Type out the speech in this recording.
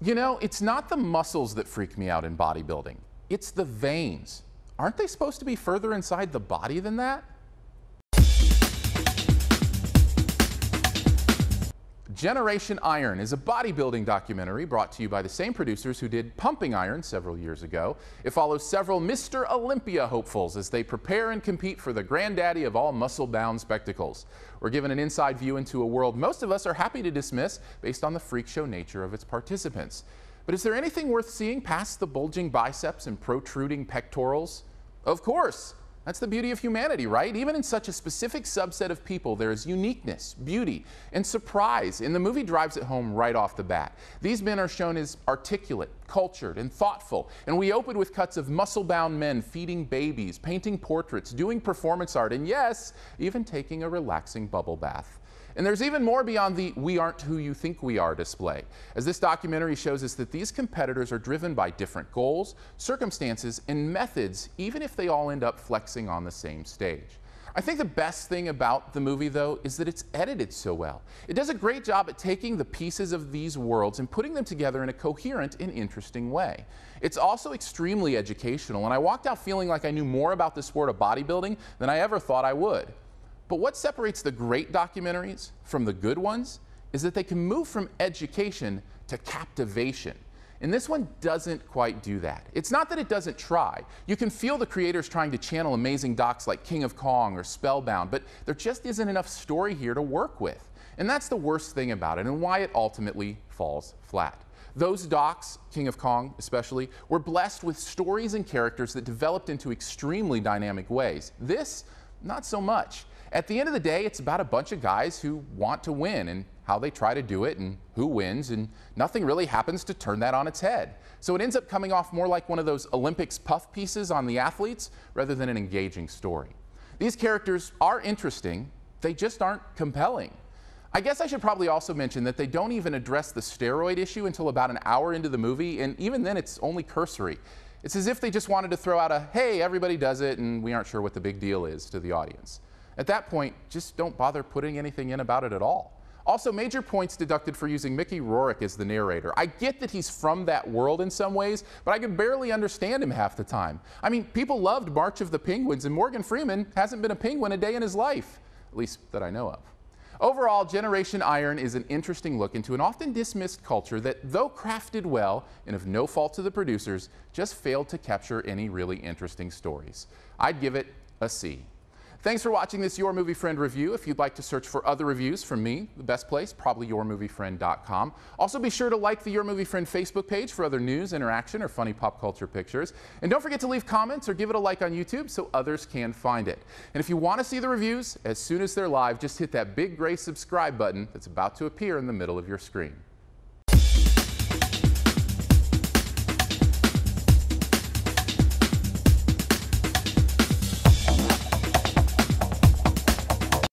You know, it's not the muscles that freak me out in bodybuilding. It's the veins. Aren't they supposed to be further inside the body than that? Generation Iron is a bodybuilding documentary brought to you by the same producers who did Pumping Iron several years ago. It follows several Mr. Olympia hopefuls as they prepare and compete for the granddaddy of all muscle-bound spectacles. We're given an inside view into a world most of us are happy to dismiss based on the freak show nature of its participants. But is there anything worth seeing past the bulging biceps and protruding pectorals? Of course! That's the beauty of humanity, right? Even in such a specific subset of people, there is uniqueness, beauty, and surprise, and the movie drives it home right off the bat. These men are shown as articulate, cultured, and thoughtful, and we open with cuts of muscle-bound men feeding babies, painting portraits, doing performance art, and yes, even taking a relaxing bubble bath. And there's even more beyond the "we aren't who you think we are" display, as this documentary shows us that these competitors are driven by different goals, circumstances, and methods, even if they all end up flexing on the same stage. I think the best thing about the movie, though, is that it's edited so well. It does a great job at taking the pieces of these worlds and putting them together in a coherent and interesting way. It's also extremely educational, and I walked out feeling like I knew more about the sport of bodybuilding than I ever thought I would. But what separates the great documentaries from the good ones is that they can move from education to captivation. And this one doesn't quite do that. It's not that it doesn't try. You can feel the creators trying to channel amazing docs like King of Kong or Spellbound, but there just isn't enough story here to work with. And that's the worst thing about it and why it ultimately falls flat. Those docs, King of Kong especially, were blessed with stories and characters that developed into extremely dynamic ways. This, not so much. At the end of the day, it's about a bunch of guys who want to win and how they try to do it and who wins, and nothing really happens to turn that on its head. So it ends up coming off more like one of those Olympics puff pieces on the athletes rather than an engaging story. These characters are interesting, they just aren't compelling. I guess I should probably also mention that they don't even address the steroid issue until about an hour into the movie, and even then it's only cursory. It's as if they just wanted to throw out a, "hey, everybody does it and we aren't sure what the big deal is" to the audience. At that point, just don't bother putting anything in about it at all. Also, major points deducted for using Mickey Rourke as the narrator. I get that he's from that world in some ways, but I could barely understand him half the time. I mean, people loved March of the Penguins, and Morgan Freeman hasn't been a penguin a day in his life, at least that I know of. Overall, Generation Iron is an interesting look into an often dismissed culture that, though crafted well and of no fault to the producers, just failed to capture any really interesting stories. I'd give it a C. Thanks for watching this Your Movie Friend review. If you'd like to search for other reviews from me, the best place, probably yourmoviefriend.com. Also be sure to like the Your Movie Friend Facebook page for other news, interaction, or funny pop culture pictures. And don't forget to leave comments or give it a like on YouTube so others can find it. And if you want to see the reviews as soon as they're live, just hit that big gray subscribe button that's about to appear in the middle of your screen.